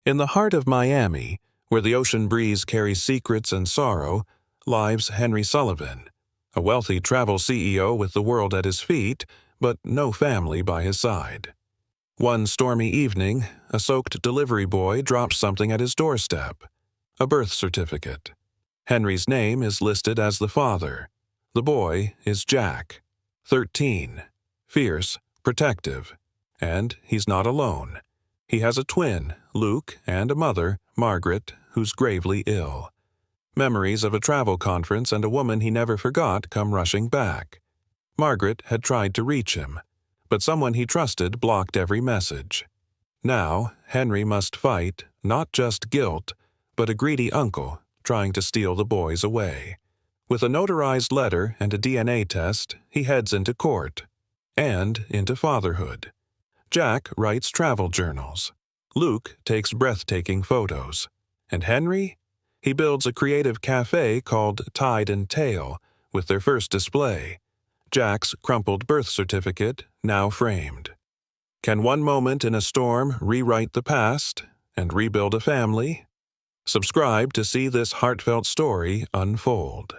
In the heart of Miami, where the ocean breeze carries secrets and sorrow, lives Henry Sullivan, a wealthy travel CEO with the world at his feet, but no family by his side. One stormy evening, a soaked delivery boy drops something at his doorstep, a birth certificate. Henry's name is listed as the father. The boy is Jack, 13, fierce, protective, and he's not alone. He has a twin, Luke, and a mother, Margaret, who's gravely ill. Memories of a travel conference and a woman he never forgot come rushing back. Margaret had tried to reach him, but someone he trusted blocked every message. Now, Henry must fight not just guilt, but a greedy uncle trying to steal the boys away. With a notarized letter and a DNA test, he heads into court and into fatherhood. Jack writes travel journals. Luke takes breathtaking photos. And Henry? He builds a creative café called Tide and Tail with their first display. Jack's crumpled birth certificate now framed. Can one moment in a storm rewrite the past and rebuild a family? Subscribe to see this heartfelt story unfold.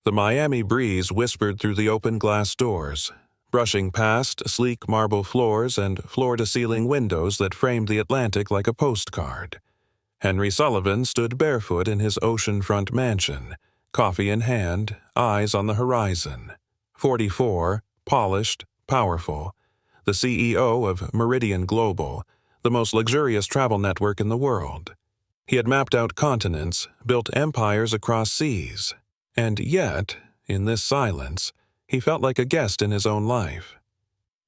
The Miami breeze whispered through the open glass doors, brushing past sleek marble floors and floor-to-ceiling windows that framed the Atlantic like a postcard. Henry Sullivan stood barefoot in his oceanfront mansion, coffee in hand, eyes on the horizon. 44, polished, powerful, the CEO of Meridian Global, the most luxurious travel network in the world. He had mapped out continents, built empires across seas, and yet, in this silence, he felt like a guest in his own life.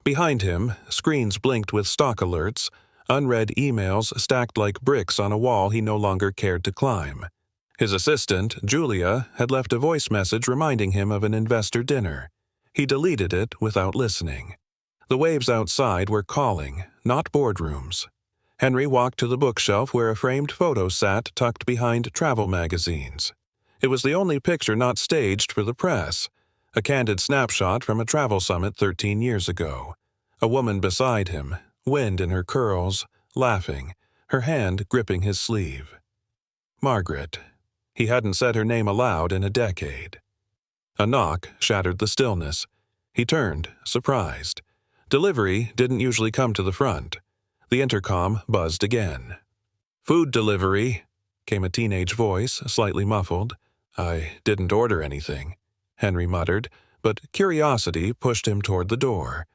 Behind him, screens blinked with stock alerts, unread emails stacked like bricks on a wall he no longer cared to climb. His assistant, Julia, had left a voice message reminding him of an investor dinner. He deleted it without listening. The waves outside were calling, not boardrooms. Henry walked to the bookshelf where a framed photo sat tucked behind travel magazines. It was the only picture not staged for the press, a candid snapshot from a travel summit 13 years ago. A woman beside him, wind in her curls, laughing, her hand gripping his sleeve. Margaret. He hadn't said her name aloud in a decade. A knock shattered the stillness. He turned, surprised. Delivery didn't usually come to the front. The intercom buzzed again. "Food delivery," came a teenage voice, slightly muffled. "I didn't order anything," Henry muttered, but curiosity pushed him toward the door.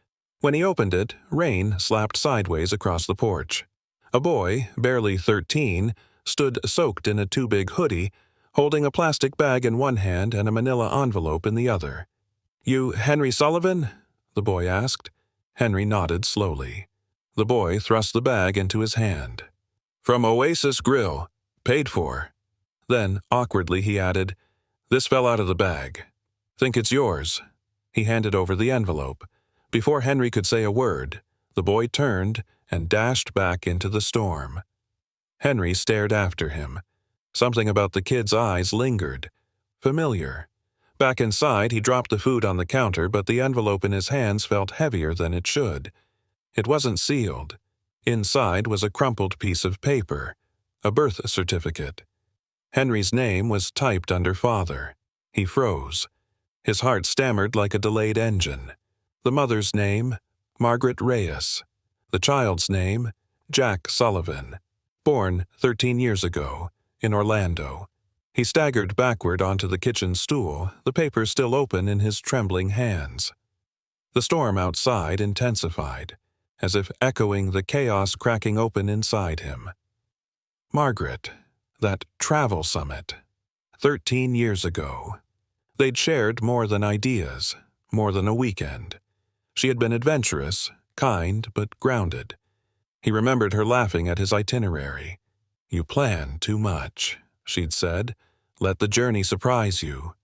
When he opened it, rain slapped sideways across the porch. A boy, barely 13, stood soaked in a too-big hoodie, holding a plastic bag in one hand and a manila envelope in the other. "You Henry Sullivan?" the boy asked. Henry nodded slowly. The boy thrust the bag into his hand. "From Oasis Grill. Paid for." Then, awkwardly, he added, "This fell out of the bag. Think it's yours." He handed over the envelope. Before Henry could say a word, the boy turned and dashed back into the storm. Henry stared after him. Something about the kid's eyes lingered. Familiar. Back inside, he dropped the food on the counter, but the envelope in his hands felt heavier than it should. It wasn't sealed. Inside was a crumpled piece of paper, a birth certificate. Henry's name was typed under father. He froze. His heart stammered like a delayed engine. The mother's name, Margaret Reyes. The child's name, Jack Sullivan. Born 13 years ago, in Orlando. He staggered backward onto the kitchen stool, the paper still open in his trembling hands. The storm outside intensified, as if echoing the chaos cracking open inside him. Margaret, that travel summit, 13 years ago. They'd shared more than ideas, more than a weekend. She had been adventurous, kind, but grounded. He remembered her laughing at his itinerary. "You plan too much," she'd said. "Let the journey surprise you."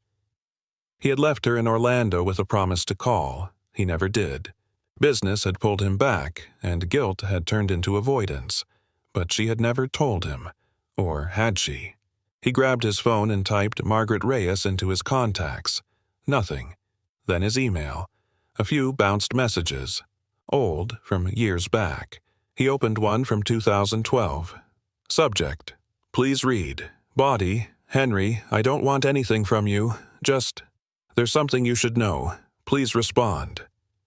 He had left her in Orlando with a promise to call. He never did. Business had pulled him back, and guilt had turned into avoidance. But she had never told him. Or had she? He grabbed his phone and typed Margaret Reyes into his contacts. Nothing. Then his email. A few bounced messages. Old, from years back. He opened one from 2012. Subject: Please read. Body: Henry, I don't want anything from you. Just, there's something you should know. Please respond.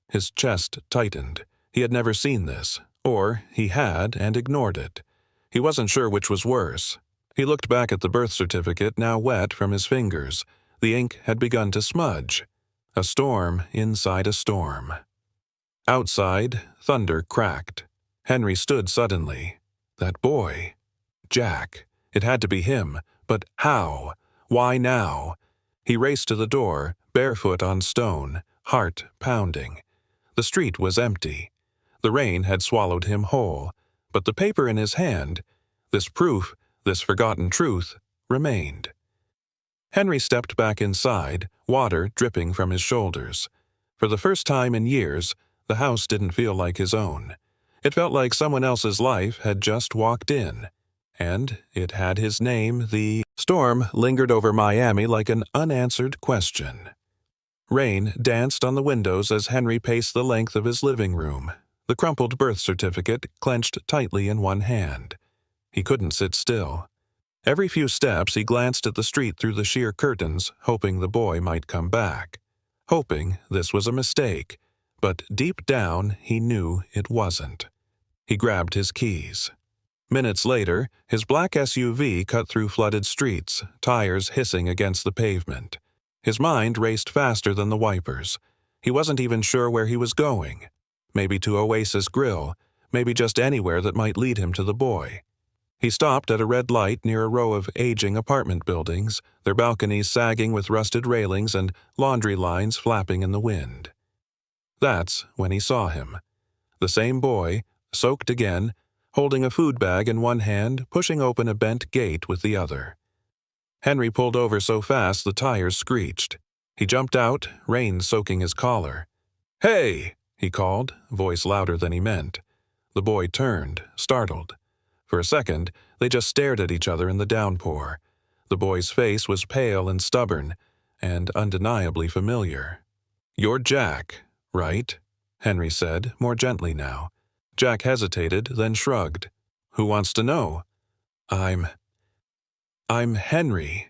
His chest tightened. He had never seen this, or he had and ignored it. He wasn't sure which was worse. He looked back at the birth certificate, now wet from his fingers. The ink had begun to smudge. A storm inside a storm. Outside, thunder cracked. Henry stood suddenly. That boy. Jack. It had to be him. But how? Why now? He raced to the door, barefoot on stone, heart pounding. The street was empty. The rain had swallowed him whole. But the paper in his hand, this proof, this forgotten truth, remained. Henry stepped back inside, water dripping from his shoulders. For the first time in years, the house didn't feel like his own. It felt like someone else's life had just walked in. And it had his name. The storm lingered over Miami like an unanswered question. Rain danced on the windows as Henry paced the length of his living room, the crumpled birth certificate clenched tightly in one hand. He couldn't sit still. Every few steps he glanced at the street through the sheer curtains, hoping the boy might come back. Hoping this was a mistake, but deep down he knew it wasn't. He grabbed his keys. Minutes later, his black SUV cut through flooded streets, tires hissing against the pavement. His mind raced faster than the wipers. He wasn't even sure where he was going. Maybe to Oasis Grill, maybe just anywhere that might lead him to the boy. He stopped at a red light near a row of aging apartment buildings, their balconies sagging with rusted railings and laundry lines flapping in the wind. That's when he saw him. The same boy, soaked again, holding a food bag in one hand, pushing open a bent gate with the other. Henry pulled over so fast the tires screeched. He jumped out, rain soaking his collar. "Hey!" he called, voice louder than he meant. The boy turned, startled. For a second, they just stared at each other in the downpour. The boy's face was pale and stubborn, and undeniably familiar. "You're Jack, right?" Henry said, more gently now. Jack hesitated, then shrugged. "Who wants to know?" I'm Henry,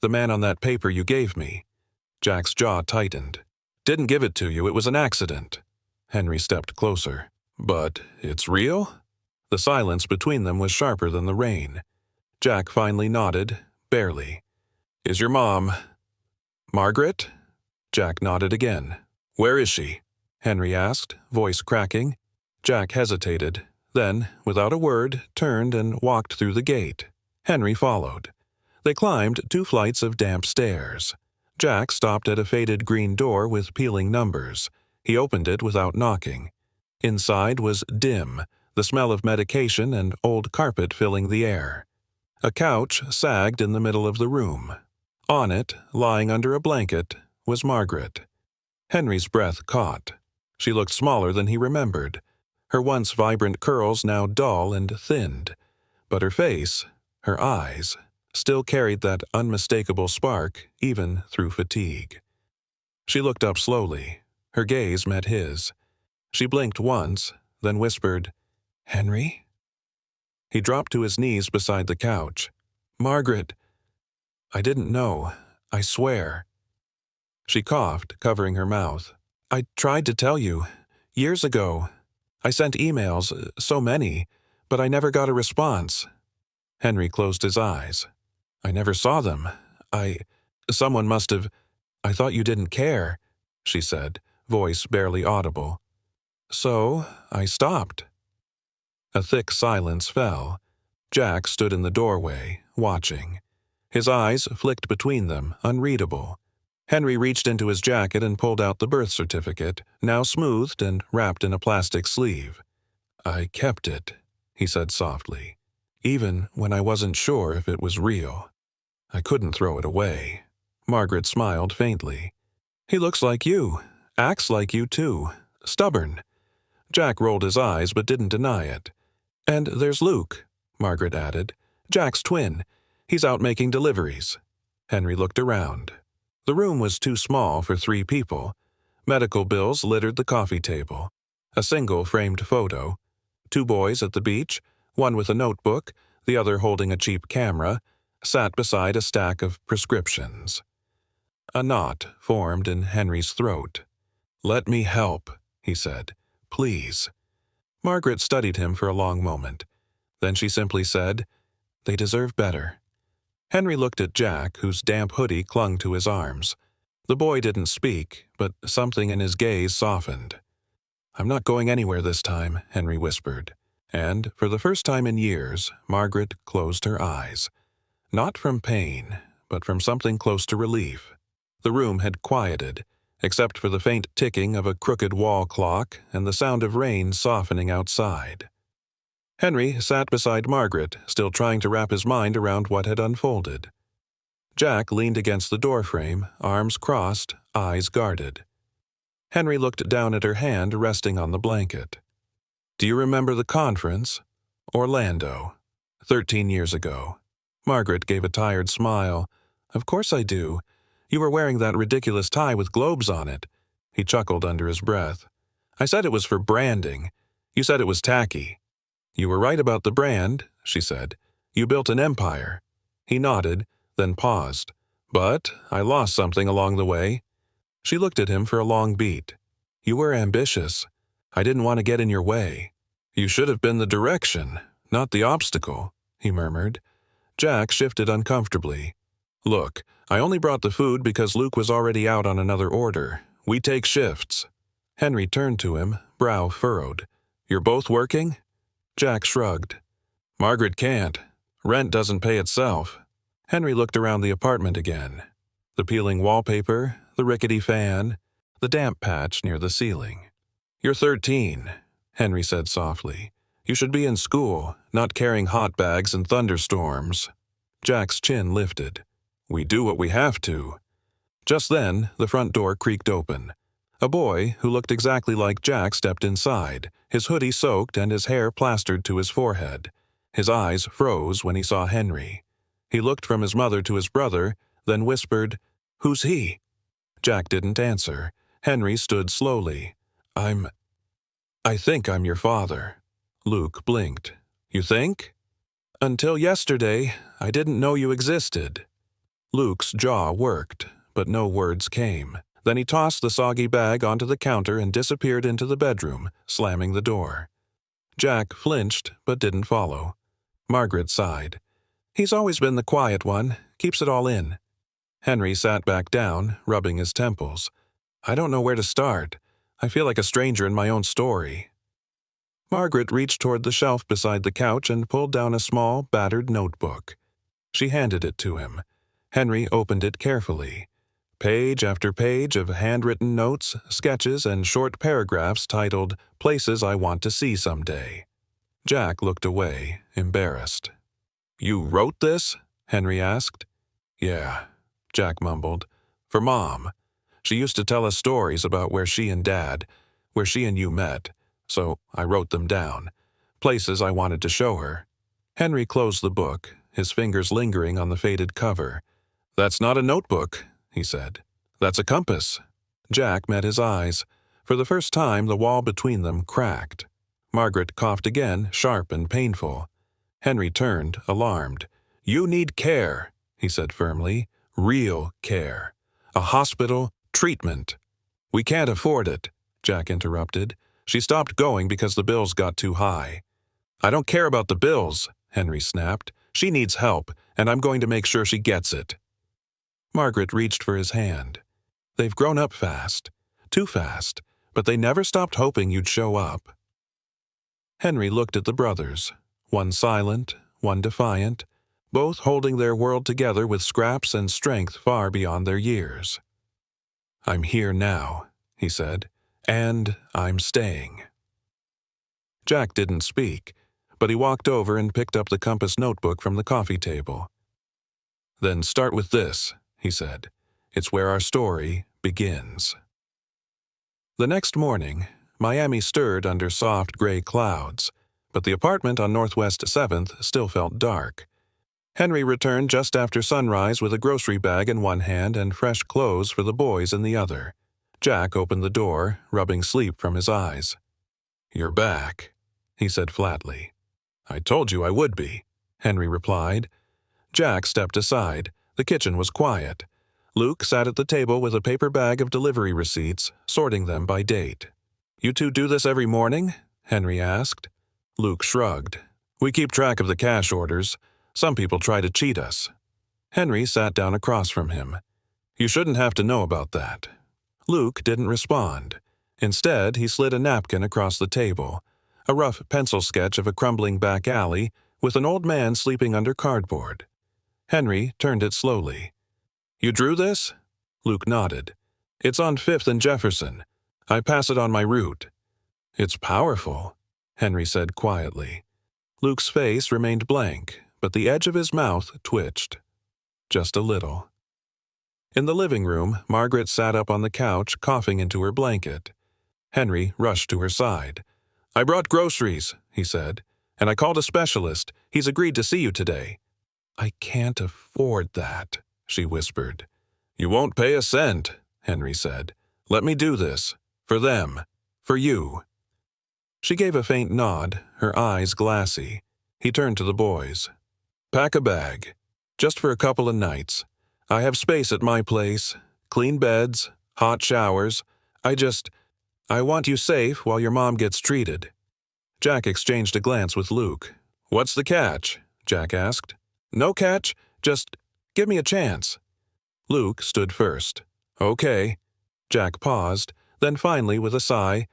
the man on that paper you gave me." Jack's jaw tightened. "Didn't give it to you, it was an accident." Henry stepped closer. "But it's real?" The silence between them was sharper than the rain. Jack finally nodded, barely. "Is your mom Margaret?" Jack nodded again. "Where is she?" Henry asked, voice cracking. Jack hesitated, then, without a word, turned and walked through the gate. Henry followed. They climbed 2 flights of damp stairs. Jack stopped at a faded green door with peeling numbers. He opened it without knocking. Inside was dim, the smell of medication and old carpet filling the air. A couch sagged in the middle of the room. On it, lying under a blanket, was Margaret. Henry's breath caught. She looked smaller than he remembered. Her once vibrant curls now dull and thinned. But her face, her eyes, still carried that unmistakable spark, even through fatigue. She looked up slowly. Her gaze met his. She blinked once, then whispered, "Henry?" He dropped to his knees beside the couch. "Margaret, I didn't know, I swear." She coughed, covering her mouth. "I tried to tell you, years ago. I sent emails, so many, but I never got a response." Henry closed his eyes. "I never saw them. Someone must have. I thought you didn't care," she said, voice barely audible. "So I stopped." A thick silence fell. Jack stood in the doorway, watching. His eyes flicked between them, unreadable. Henry reached into his jacket and pulled out the birth certificate, now smoothed and wrapped in a plastic sleeve. "I kept it," he said softly, "even when I wasn't sure if it was real. I couldn't throw it away." Margaret smiled faintly. "He looks like you, acts like you too, stubborn." Jack rolled his eyes but didn't deny it. "And there's Luke," Margaret added. "Jack's twin. He's out making deliveries." Henry looked around. The room was too small for 3 people. Medical bills littered the coffee table. A single framed photo. 2 boys at the beach, one with a notebook, the other holding a cheap camera, sat beside a stack of prescriptions. A knot formed in Henry's throat. "Let me help," he said. "Please." Margaret studied him for a long moment. Then she simply said, "They deserve better." Henry looked at Jack, whose damp hoodie clung to his arms. The boy didn't speak, but something in his gaze softened. "I'm not going anywhere this time," Henry whispered. And, for the first time in years, Margaret closed her eyes. Not from pain, but from something close to relief. The room had quieted, except for the faint ticking of a crooked wall clock and the sound of rain softening outside. Henry sat beside Margaret, still trying to wrap his mind around what had unfolded. Jack leaned against the doorframe, arms crossed, eyes guarded. Henry looked down at her hand resting on the blanket. "Do you remember the conference? Orlando. 13 years ago." Margaret gave a tired smile. "Of course I do. You were wearing that ridiculous tie with globes on it." He chuckled under his breath. "I said it was for branding. You said it was tacky." "You were right about the brand," she said. "You built an empire." He nodded, then paused. "But I lost something along the way." She looked at him for a long beat. "You were ambitious. I didn't want to get in your way." "You should have been the direction, not the obstacle," he murmured. Jack shifted uncomfortably. "Look, I only brought the food because Luke was already out on another order. We take shifts." Henry turned to him, brow furrowed. "You're both working?" Jack shrugged. "Margaret can't. Rent doesn't pay itself." Henry looked around the apartment again. The peeling wallpaper, the rickety fan, the damp patch near the ceiling. "You're 13, Henry said softly. "You should be in school, not carrying hot bags in thunderstorms." Jack's chin lifted. "We do what we have to." Just then, the front door creaked open. A boy, who looked exactly like Jack, stepped inside, his hoodie soaked and his hair plastered to his forehead. His eyes froze when he saw Henry. He looked from his mother to his brother, then whispered, "Who's he?" Jack didn't answer. Henry stood slowly. I think I'm your father." Luke blinked. "You think?" "Until yesterday, I didn't know you existed." Luke's jaw worked, but no words came. Then he tossed the soggy bag onto the counter and disappeared into the bedroom, slamming the door. Jack flinched, but didn't follow. Margaret sighed. "He's always been the quiet one, keeps it all in." Henry sat back down, rubbing his temples. "I don't know where to start. I feel like a stranger in my own story." Margaret reached toward the shelf beside the couch and pulled down a small, battered notebook. She handed it to him. Henry opened it carefully. Page after page of handwritten notes, sketches, and short paragraphs titled "Places I Want to See Someday." Jack looked away, embarrassed. "You wrote this?" Henry asked. "Yeah," Jack mumbled. "For Mom. She used to tell us stories about where she and you met, so I wrote them down. Places I wanted to show her." Henry closed the book, his fingers lingering on the faded cover. "That's not a notebook," he said. "That's a compass." Jack met his eyes. For the first time, the wall between them cracked. Margaret coughed again, sharp and painful. Henry turned, alarmed. "You need care," he said firmly. "Real care. A hospital, treatment." "We can't afford it," Jack interrupted. "She stopped going because the bills got too high." "I don't care about the bills," Henry snapped. "She needs help, and I'm going to make sure she gets it." Margaret reached for his hand. "They've grown up fast. Too fast. But they never stopped hoping you'd show up." Henry looked at the brothers, one silent, one defiant, both holding their world together with scraps and strength far beyond their years. "I'm here now," he said, "and I'm staying." Jack didn't speak, but he walked over and picked up the compass notebook from the coffee table. "Then start with this," he said. "It's where our story begins." The next morning, Miami stirred under soft gray clouds, but the apartment on Northwest 7th still felt dark. Henry returned just after sunrise with a grocery bag in one hand and fresh clothes for the boys in the other. Jack opened the door, rubbing sleep from his eyes. "You're back," he said flatly. "I told you I would be." Henry replied. Jack stepped aside. The kitchen was quiet. Luke sat at the table with a paper bag of delivery receipts, sorting them by date. "You two do this every morning?" Henry asked. Luke shrugged. "We keep track of the cash orders. Some people try to cheat us." Henry sat down across from him. "You shouldn't have to know about that." Luke didn't respond. Instead, he slid a napkin across the table, a rough pencil sketch of a crumbling back alley with an old man sleeping under cardboard. Henry turned it slowly. "You drew this?" Luke nodded. "It's on 5th and Jefferson. I pass it on my route." "It's powerful," Henry said quietly. Luke's face remained blank, but the edge of his mouth twitched. Just a little. In the living room, Margaret sat up on the couch, coughing into her blanket. Henry rushed to her side. "I brought groceries," he said, "and I called a specialist. He's agreed to see you today." "I can't afford that," she whispered. "You won't pay a cent," Henry said. "Let me do this. For them. For you." She gave a faint nod, her eyes glassy. He turned to the boys. "Pack a bag. Just for a couple of nights. I have space at my place, clean beds, hot showers. I want you safe while your mom gets treated." Jack exchanged a glance with Luke. "What's the catch?" Jack asked. "No catch, just give me a chance." Luke stood first. "Okay." Jack paused, then finally with a sigh,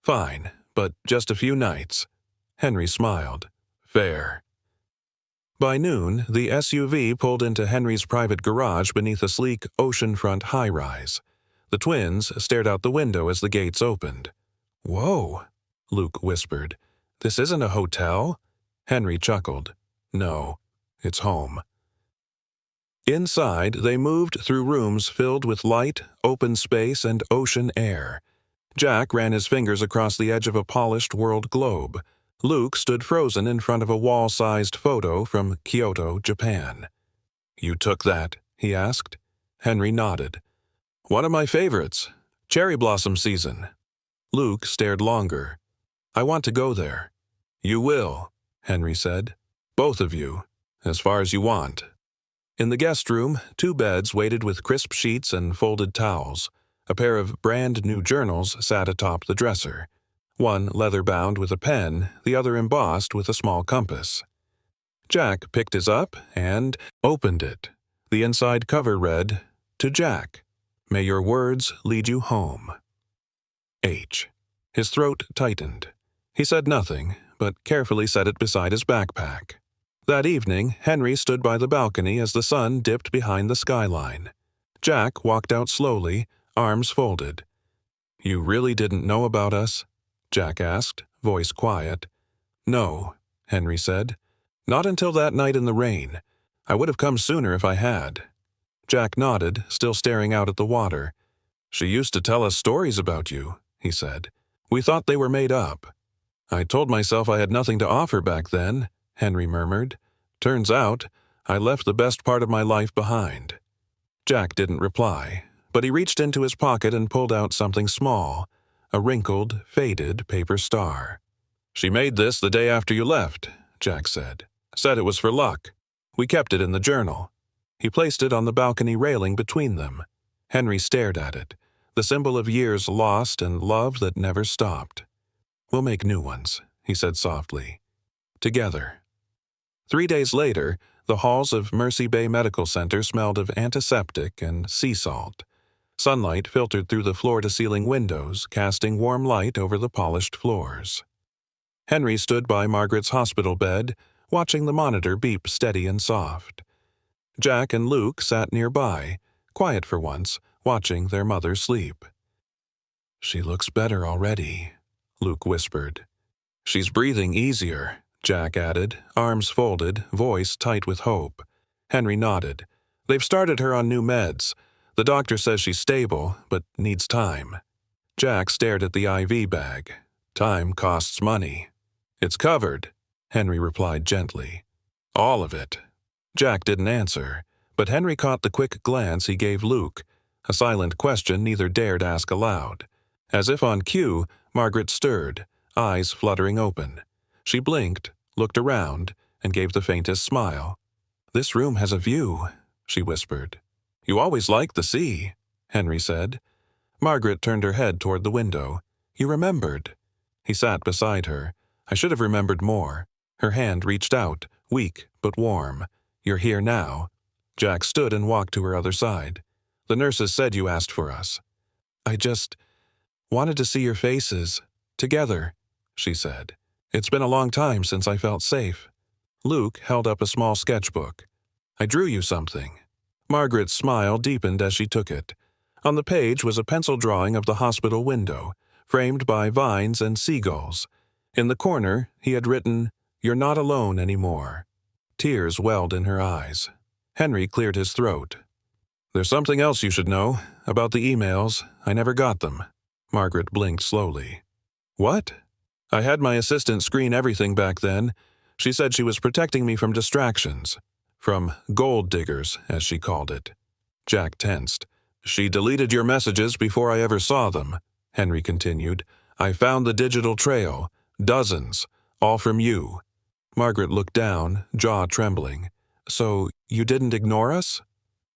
"Fine, but just a few nights." Henry smiled. "Fair." By noon, the SUV pulled into Henry's private garage beneath a sleek oceanfront high-rise. The twins stared out the window as the gates opened. "Whoa," Luke whispered. "This isn't a hotel?" Henry chuckled. "No, it's home." Inside, they moved through rooms filled with light, open space, and ocean air. Jack ran his fingers across the edge of a polished world globe. Luke stood frozen in front of a wall-sized photo from Kyoto, Japan. "You took that?" he asked. Henry nodded. "One of my favorites. Cherry blossom season." Luke stared longer. "I want to go there." "You will," Henry said. "Both of you, as far as you want." In the guest room, 2 beds weighted with crisp sheets and folded towels. A pair of brand-new journals sat atop the dresser. One leather-bound with a pen, the other embossed with a small compass. Jack picked his up and opened it. The inside cover read, "To Jack, may your words lead you home. H." His throat tightened. He said nothing, but carefully set it beside his backpack. That evening, Henry stood by the balcony as the sun dipped behind the skyline. Jack walked out slowly, arms folded. "You really didn't know about us?" Jack asked, voice quiet. "No," Henry said. "Not until that night in the rain. I would have come sooner if I had." Jack nodded, still staring out at the water. "She used to tell us stories about you," he said. "We thought they were made up." "I told myself I had nothing to offer back then," Henry murmured. "Turns out, I left the best part of my life behind." Jack didn't reply, but he reached into his pocket and pulled out something small, a wrinkled, faded paper star. "She made this the day after you left," Jack said. "Said it was for luck. We kept it in the journal." He placed it on the balcony railing between them. Henry stared at it, the symbol of years lost and love that never stopped. "We'll make new ones," he said softly. "Together." 3 days later, the halls of Mercy Bay Medical Center smelled of antiseptic and sea salt. Sunlight filtered through the floor-to-ceiling windows, casting warm light over the polished floors. Henry stood by Margaret's hospital bed, watching the monitor beep steady and soft. Jack and Luke sat nearby, quiet for once, watching their mother sleep. "She looks better already," Luke whispered. "She's breathing easier," Jack added, arms folded, voice tight with hope. Henry nodded. "They've started her on new meds. The doctor says she's stable, but needs time." Jack stared at the IV bag. "Time costs money." "It's covered," Henry replied gently. "All of it." Jack didn't answer, but Henry caught the quick glance he gave Luke, a silent question neither dared ask aloud. As if on cue, Margaret stirred, eyes fluttering open. She blinked, looked around, and gave the faintest smile. "This room has a view," she whispered. "You always liked the sea," Henry said. Margaret turned her head toward the window. "You remembered." He sat beside her. "I should have remembered more." Her hand reached out, weak but warm. "You're here now." Jack stood and walked to her other side. "The nurses said you asked for us." "I just wanted to see your faces. Together," she said. "It's been a long time since I felt safe." Luke held up a small sketchbook. "I drew you something." Margaret's smile deepened as she took it. On the page was a pencil drawing of the hospital window, framed by vines and seagulls. In the corner, he had written, "You're not alone anymore." Tears welled in her eyes. Henry cleared his throat. "There's something else you should know. About the emails, I never got them." Margaret blinked slowly. "What?" "I had my assistant screen everything back then. She said she was protecting me from distractions. From gold diggers, as she called it." Jack tensed. "She deleted your messages before I ever saw them," Henry continued. "I found the digital trail. Dozens. All from you." Margaret looked down, jaw trembling. "So you didn't ignore us?"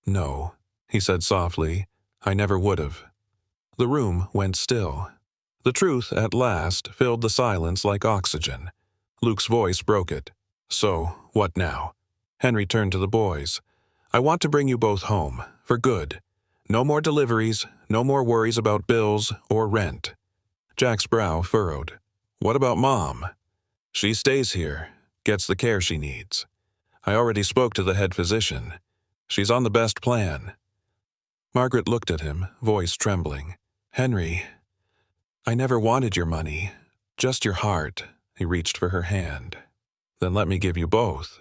"No," he said softly. "I never would have." The room went still. The truth, at last, filled the silence like oxygen. Luke's voice broke it. "So, what now?" Henry turned to the boys. "I want to bring you both home, for good. No more deliveries, no more worries about bills or rent." Jack's brow furrowed. "What about Mom?" "She stays here, gets the care she needs. I already spoke to the head physician. She's on the best plan." Margaret looked at him, voice trembling. "Henry, I never wanted your money, just your heart." He reached for her hand. "Then let me give you both."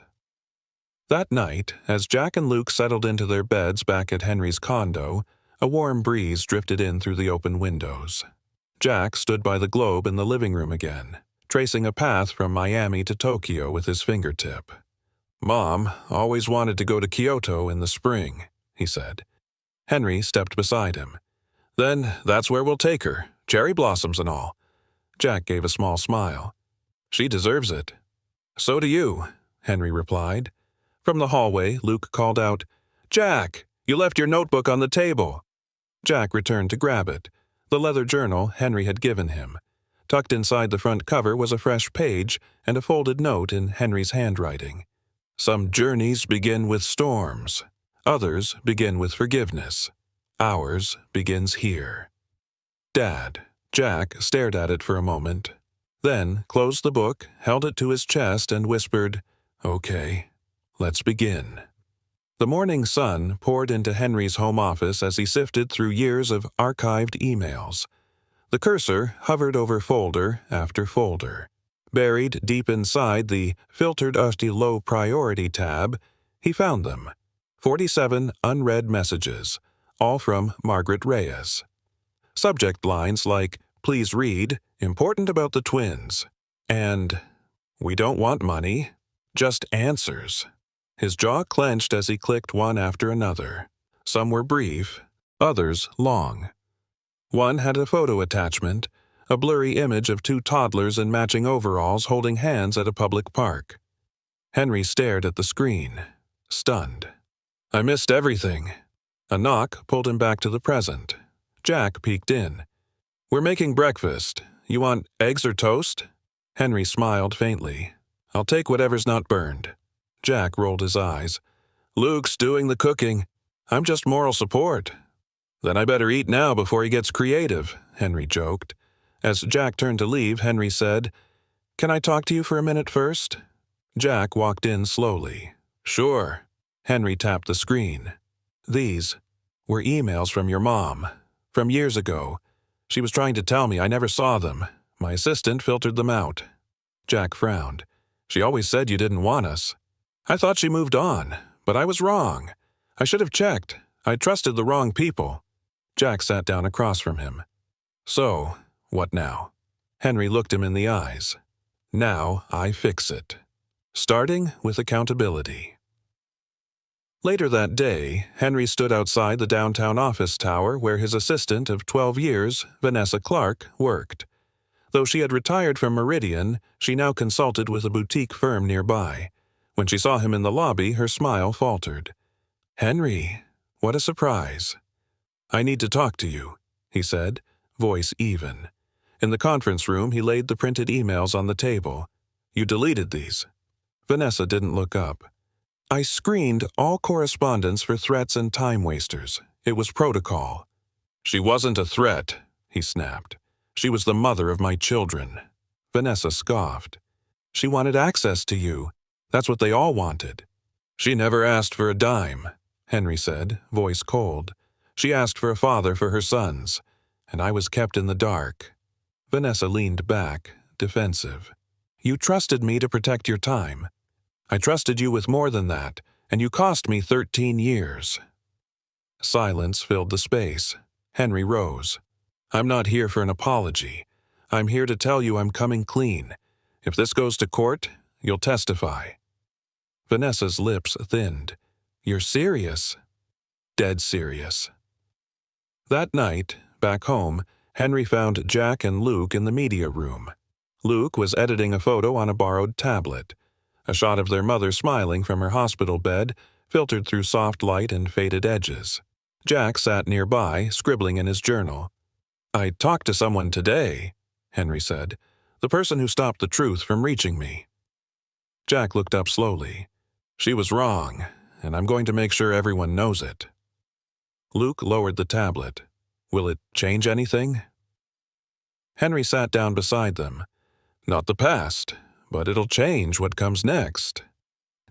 That night, as Jack and Luke settled into their beds back at Henry's condo, a warm breeze drifted in through the open windows. Jack stood by the globe in the living room again, tracing a path from Miami to Tokyo with his fingertip. "Mom always wanted to go to Kyoto in the spring," he said. Henry stepped beside him. "Then that's where we'll take her, cherry blossoms and all." Jack gave a small smile. "She deserves it." "So do you," Henry replied. From the hallway, Luke called out, "Jack, you left your notebook on the table." Jack returned to grab it, the leather journal Henry had given him. Tucked inside the front cover was a fresh page and a folded note in Henry's handwriting. "Some journeys begin with storms. Others begin with forgiveness. Ours begins here." "Dad." Jack stared at it for a moment, then closed the book, held it to his chest, and whispered, "Okay, let's begin." The morning sun poured into Henry's home office as he sifted through years of archived emails. The cursor hovered over folder after folder. Buried deep inside the Filtered to Low Priority tab, he found them. 47 unread messages, all from Margaret Reyes. Subject lines like, "Please read, important about the twins," and "We don't want money, just answers." His jaw clenched as he clicked one after another. Some were brief, others long. One had a photo attachment, a blurry image of two toddlers in matching overalls holding hands at a public park. Henry stared at the screen, stunned. "I missed everything." A knock pulled him back to the present. Jack peeked in. "We're making breakfast. You want eggs or toast?" Henry smiled faintly. "I'll take whatever's not burned." Jack rolled his eyes. "Luke's doing the cooking. I'm just moral support." "Then I better eat now before he gets creative," Henry joked. As Jack turned to leave, Henry said, "Can I talk to you for a minute first?" Jack walked in slowly. "Sure." Henry tapped the screen. "These were emails from your mom, from years ago. She was trying to tell me I never saw them. My assistant filtered them out." Jack frowned. "She always said you didn't want us." "I thought she moved on, but I was wrong. I should have checked. I trusted the wrong people." Jack sat down across from him. "So, what now?" Henry looked him in the eyes. "Now I fix it. Starting with accountability." Later that day, Henry stood outside the downtown office tower where his assistant of 12 years, Vanessa Clark, worked. Though she had retired from Meridian, she now consulted with a boutique firm nearby. When she saw him in the lobby, her smile faltered. "Henry, what a surprise." "I need to talk to you," he said, voice even. In the conference room, he laid the printed emails on the table. "You deleted these." Vanessa didn't look up. "I screened all correspondence for threats and time wasters. It was protocol." "She wasn't a threat," he snapped. "She was the mother of my children." Vanessa scoffed. "She wanted access to you. That's what they all wanted." "She never asked for a dime," Henry said, voice cold. "She asked for a father for her sons, and I was kept in the dark." Vanessa leaned back, defensive. "You trusted me to protect your time. I trusted you with more than that, and you cost me 13 years. Silence filled the space. Henry rose. "I'm not here for an apology. I'm here to tell you I'm coming clean. If this goes to court, you'll testify." Vanessa's lips thinned. "You're serious?" "Dead serious." That night, back home, Henry found Jack and Luke in the media room. Luke was editing a photo on a borrowed tablet. A shot of their mother smiling from her hospital bed, filtered through soft light and faded edges. Jack sat nearby, scribbling in his journal. "I talked to someone today," Henry said. "The person who stopped the truth from reaching me." Jack looked up slowly. "She was wrong, and I'm going to make sure everyone knows it." Luke lowered the tablet. "Will it change anything?" Henry sat down beside them. "Not the past, but it'll change what comes next."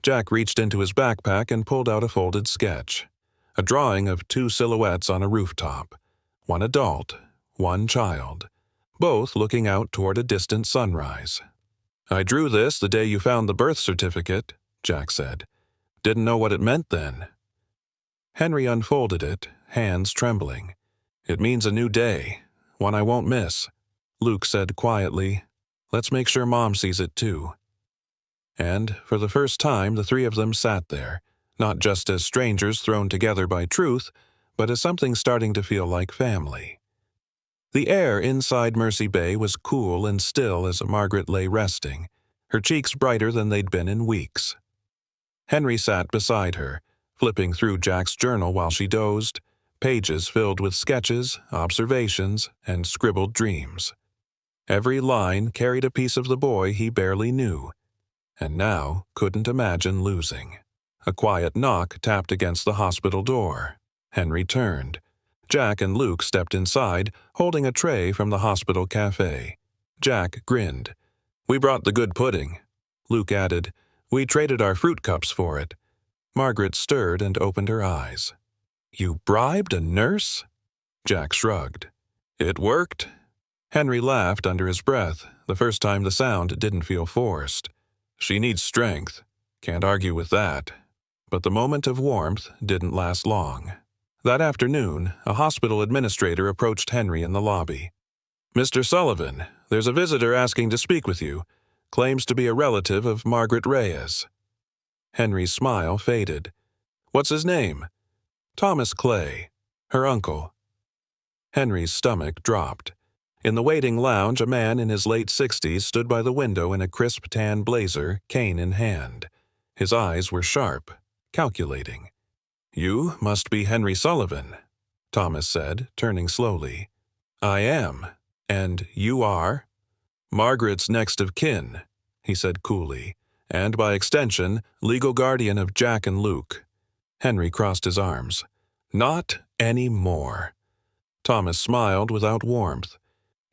Jack reached into his backpack and pulled out a folded sketch. A drawing of two silhouettes on a rooftop. One adult, one child. Both looking out toward a distant sunrise. "I drew this the day you found the birth certificate," Jack said. "Didn't know what it meant then." Henry unfolded it, hands trembling. "It means a new day, one I won't miss." Luke said quietly, "Let's make sure Mom sees it too." And for the first time, the three of them sat there, not just as strangers thrown together by truth, but as something starting to feel like family. The air inside Mercy Bay was cool and still as Margaret lay resting, her cheeks brighter than they'd been in weeks. Henry sat beside her, flipping through Jack's journal while she dozed, pages filled with sketches, observations, and scribbled dreams. Every line carried a piece of the boy he barely knew, and now couldn't imagine losing. A quiet knock tapped against the hospital door. Henry turned. Jack and Luke stepped inside, holding a tray from the hospital café. Jack grinned. "We brought the good pudding." Luke added, "We traded our fruit cups for it." Margaret stirred and opened her eyes. "You bribed a nurse?" Jack shrugged. "It worked." Henry laughed under his breath, the first time the sound didn't feel forced. "She needs strength. Can't argue with that." But the moment of warmth didn't last long. That afternoon, a hospital administrator approached Henry in the lobby. "Mr. Sullivan, there's a visitor asking to speak with you. Claims to be a relative of Margaret Reyes." Henry's smile faded. "What's his name?" "Thomas Clay. Her uncle." Henry's stomach dropped. In the waiting lounge, a man in his late 60s stood by the window in a crisp tan blazer, cane in hand. His eyes were sharp, calculating. "You must be Henry Sullivan," Thomas said, turning slowly. "I am. And you are?" "Margaret's next of kin," he said coolly, "and by extension, legal guardian of Jack and Luke." Henry crossed his arms. "Not anymore." Thomas smiled without warmth.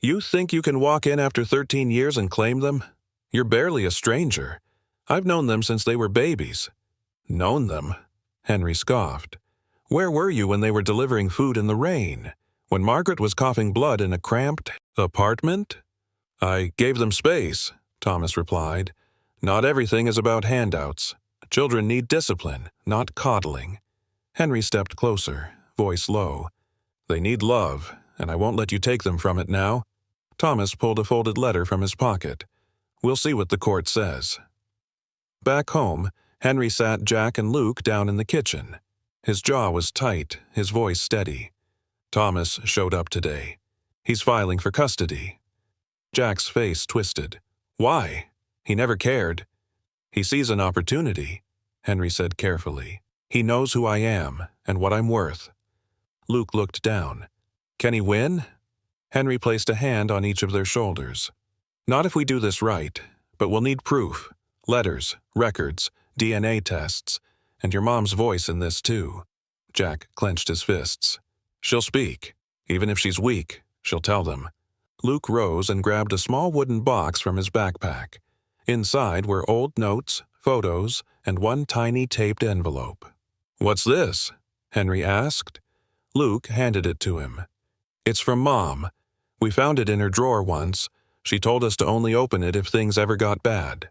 "You think you can walk in after 13 years and claim them? You're barely a stranger. I've known them since they were babies." "Known them?" Henry scoffed. "Where were you when they were delivering food in the rain? When Margaret was coughing blood in a cramped apartment?" "I gave them space," Thomas replied. "Not everything is about handouts. Children need discipline, not coddling." Henry stepped closer, voice low. "They need love, and I won't let you take them from it now." Thomas pulled a folded letter from his pocket. "We'll see what the court says." Back home, Henry sat Jack and Luke down in the kitchen. His jaw was tight, his voice steady. "Thomas showed up today. He's filing for custody." Jack's face twisted. "Why? He never cared." He sees an opportunity, Henry said carefully. He knows who I am and what I'm worth. Luke looked down. Can he win? Henry placed a hand on each of their shoulders. Not if we do this right, but we'll need proof. Letters, records, DNA tests, and your mom's voice in this too. Jack clenched his fists. She'll speak. Even if she's weak, she'll tell them. Luke rose and grabbed a small wooden box from his backpack. Inside were old notes, photos, and one tiny taped envelope. What's this? Henry asked. Luke handed it to him. It's from Mom. We found it in her drawer once. She told us to only open it if things ever got bad.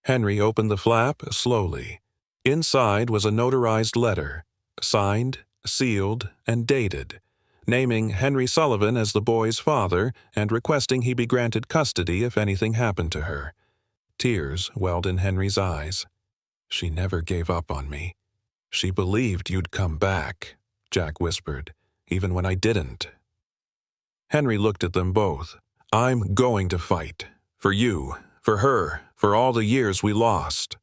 Henry opened the flap slowly. Inside was a notarized letter, signed, sealed, and dated, naming Henry Sullivan as the boy's father and requesting he be granted custody if anything happened to her. Tears welled in Henry's eyes. She never gave up on me. She believed you'd come back, Jack whispered, even when I didn't. Henry looked at them both. I'm going to fight. For you, for her, for all the years we lost.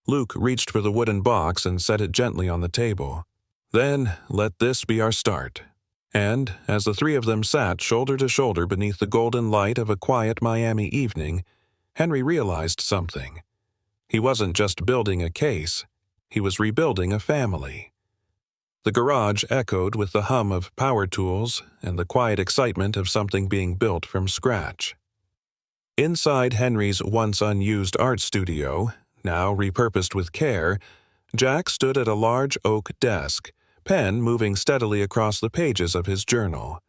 Luke reached for the wooden box and set it gently on the table. Then, let this be our start. And, as the three of them sat shoulder to shoulder beneath the golden light of a quiet Miami evening, Henry realized something. He wasn't just building a case, he was rebuilding a family. The garage echoed with the hum of power tools and the quiet excitement of something being built from scratch. Inside Henry's once unused art studio, now repurposed with care, Jack stood at a large oak desk, pen moving steadily across the pages of his journal.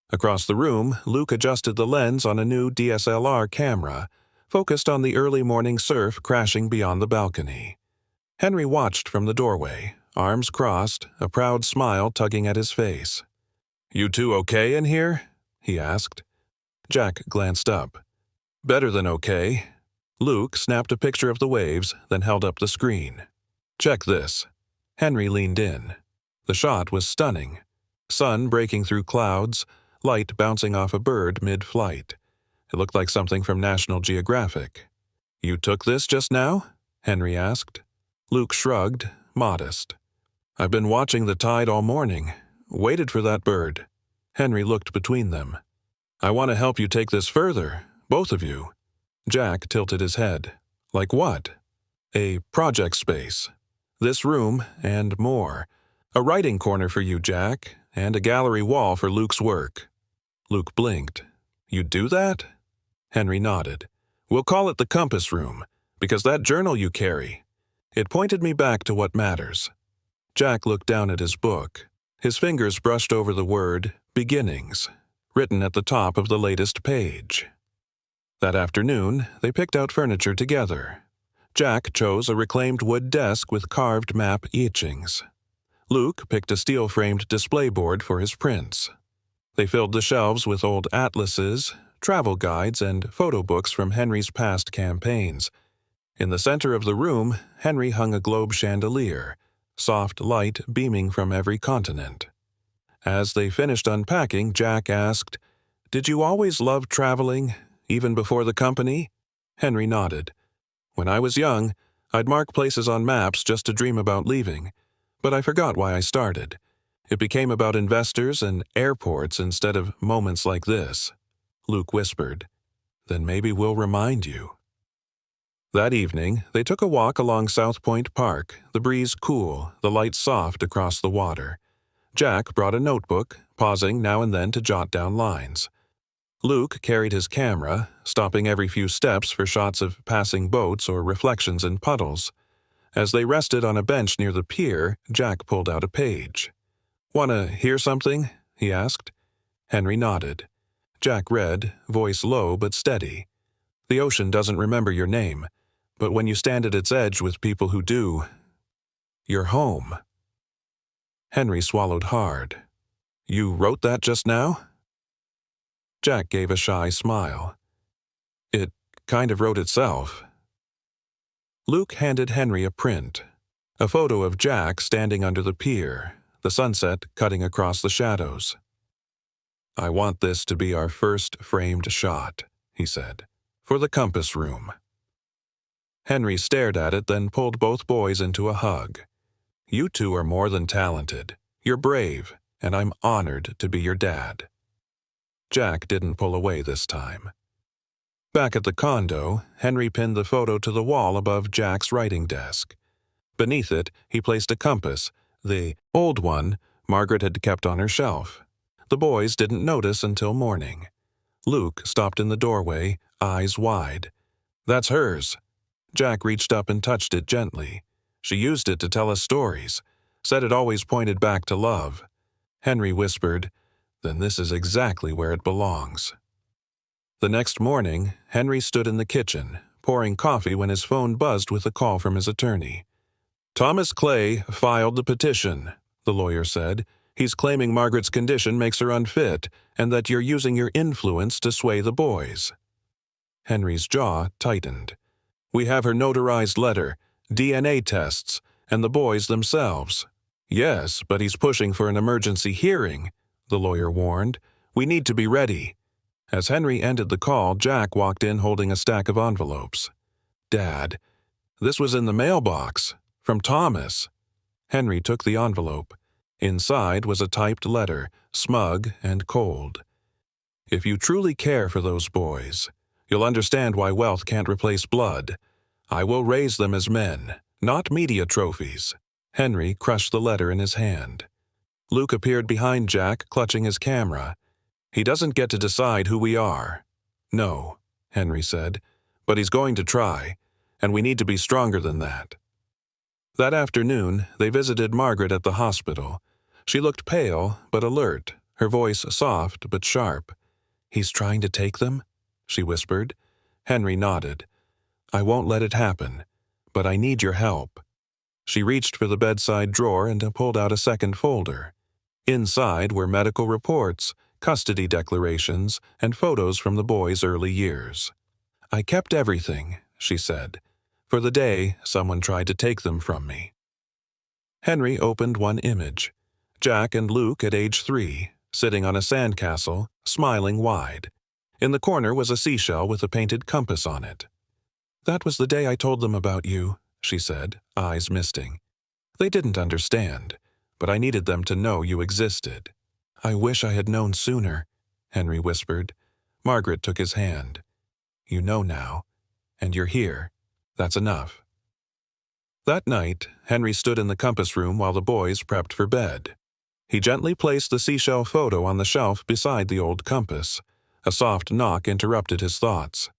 Across the room, Luke adjusted the lens on a new DSLR camera, focused on the early morning surf crashing beyond the balcony. Henry watched from the doorway, arms crossed, a proud smile tugging at his face. You two okay in here? He asked. Jack glanced up. Better than okay. Luke snapped a picture of the waves, then held up the screen. Check this. Henry leaned in. The shot was stunning. Sun breaking through clouds, light bouncing off a bird mid-flight. It looked like something from National Geographic. You took this just now? Henry asked. Luke shrugged, modest. I've been watching the tide all morning. Waited for that bird. Henry looked between them. I want to help you take this further, both of you. Jack tilted his head. Like what? A project space. This room and more. A writing corner for you, Jack, and a gallery wall for Luke's work. Luke blinked. You'd do that? Henry nodded. We'll call it the compass room, because that journal you carry, it pointed me back to what matters. Jack looked down at his book. His fingers brushed over the word, beginnings, written at the top of the latest page. That afternoon, they picked out furniture together. Jack chose a reclaimed wood desk with carved map etchings. Luke picked a steel-framed display board for his prints. They filled the shelves with old atlases, travel guides, and photo books from Henry's past campaigns. In the center of the room, Henry hung a globe chandelier, soft light beaming from every continent. As they finished unpacking, Jack asked, Did you always love traveling, even before the company? Henry nodded. When I was young, I'd mark places on maps just to dream about leaving, but I forgot why I started. It became about investors and airports instead of moments like this. Luke whispered, Then maybe we'll remind you. That evening, they took a walk along South Point Park, the breeze cool, the light soft across the water. Jack brought a notebook, pausing now and then to jot down lines. Luke carried his camera, stopping every few steps for shots of passing boats or reflections in puddles. As they rested on a bench near the pier, Jack pulled out a page. "Want to hear something?" he asked. Henry nodded. Jack read, voice low but steady. "The ocean doesn't remember your name, but when you stand at its edge with people who do, you're home." Henry swallowed hard. "You wrote that just now?" Jack gave a shy smile. "It kind of wrote itself." Luke handed Henry a print. A photo of Jack standing under the pier, the sunset cutting across the shadows. "I want this to be our first framed shot," he said, "for the compass room." Henry stared at it, then pulled both boys into a hug. "You two are more than talented. You're brave, and I'm honored to be your dad." Jack didn't pull away this time. Back at the condo, Henry pinned the photo to the wall above Jack's writing desk. Beneath it, he placed a compass, the old one Margaret had kept on her shelf. The boys didn't notice until morning. Luke stopped in the doorway, eyes wide. "That's hers." Jack reached up and touched it gently. "She used it to tell us stories. Said it always pointed back to love." Henry whispered, "Then this is exactly where it belongs." The next morning, Henry stood in the kitchen, pouring coffee when his phone buzzed with a call from his attorney. "Thomas Clay filed the petition," the lawyer said. "He's claiming Margaret's condition makes her unfit, and that you're using your influence to sway the boys." Henry's jaw tightened. "We have her notarized letter, DNA tests, and the boys themselves." "Yes, but he's pushing for an emergency hearing," the lawyer warned. "We need to be ready." As Henry ended the call, Jack walked in holding a stack of envelopes. "Dad, this was in the mailbox. From Thomas." Henry took the envelope. Inside was a typed letter, smug and cold. "If you truly care for those boys, you'll understand why wealth can't replace blood. I will raise them as men, not media trophies." Henry crushed the letter in his hand. Luke appeared behind Jack, clutching his camera. "He doesn't get to decide who we are." "No," Henry said, "but he's going to try, and we need to be stronger than that." That afternoon, they visited Margaret at the hospital. She looked pale but alert, her voice soft but sharp. "He's trying to take them?" she whispered. Henry nodded. "I won't let it happen, but I need your help." She reached for the bedside drawer and pulled out a second folder. Inside were medical reports, custody declarations, and photos from the boys' early years. "I kept everything," she said, "for the day someone tried to take them from me." Henry opened one image. Jack and Luke at age 3, sitting on a sandcastle, smiling wide. In the corner was a seashell with a painted compass on it. "That was the day I told them about you," she said, eyes misting. "They didn't understand, but I needed them to know you existed." "I wish I had known sooner," Henry whispered. Margaret took his hand. "You know now, and you're here. That's enough." That night, Henry stood in the compass room while the boys prepped for bed. He gently placed the seashell photo on the shelf beside the old compass. A soft knock interrupted his thoughts.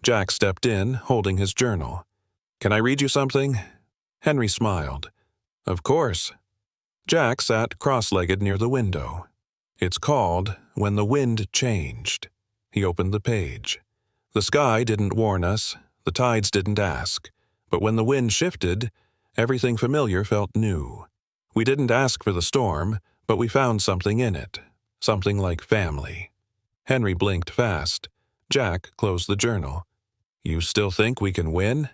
Jack stepped in, holding his journal. "Can I read you something?" Henry smiled. "Of course." Jack sat cross-legged near the window. "It's called When the Wind Changed." He opened the page. "The sky didn't warn us, the tides didn't ask, but when the wind shifted, everything familiar felt new. We didn't ask for the storm, but we found something in it, something like family." Henry blinked fast. Jack closed the journal. "You still think we can win?"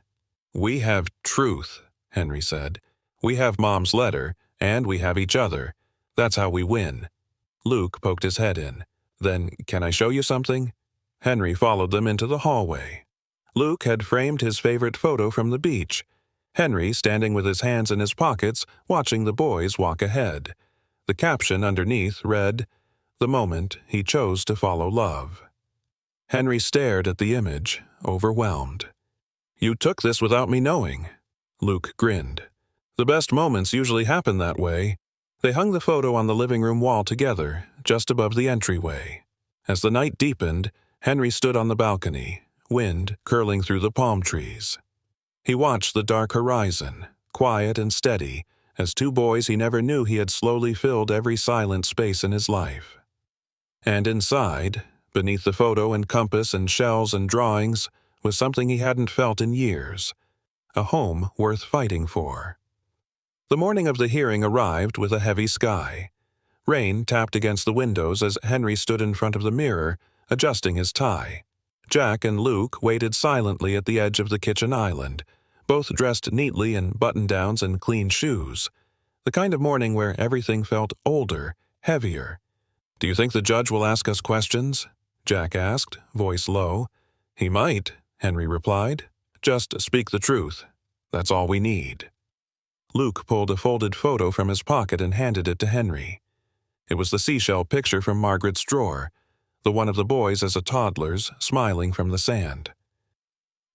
"We have truth," Henry said. "We have Mom's letter, and we have each other. That's how we win." Luke poked his head in. "Then, can I show you something?" Henry followed them into the hallway. Luke had framed his favorite photo from the beach. Henry, standing with his hands in his pockets, watching the boys walk ahead. The caption underneath read, "The moment he chose to follow love." Henry stared at the image, overwhelmed. "You took this without me knowing." Luke grinned. "The best moments usually happen that way." They hung the photo on the living room wall together, just above the entryway. As the night deepened, Henry stood on the balcony, wind curling through the palm trees. He watched the dark horizon, quiet and steady, as two boys he never knew he had slowly filled every silent space in his life. And inside, beneath the photo and compass and shells and drawings, was something he hadn't felt in years, a home worth fighting for. The morning of the hearing arrived with a heavy sky. Rain tapped against the windows as Henry stood in front of the mirror, adjusting his tie. Jack and Luke waited silently at the edge of the kitchen island, both dressed neatly in button-downs and clean shoes. The kind of morning where everything felt older, heavier. "Do you think the judge will ask us questions?" Jack asked, voice low. "He might," Henry replied. Just speak the truth. That's all we need." Luke pulled a folded photo from his pocket and handed it to Henry. It was the seashell picture from Margaret's drawer, the one of the boys as a toddler's, smiling from the sand.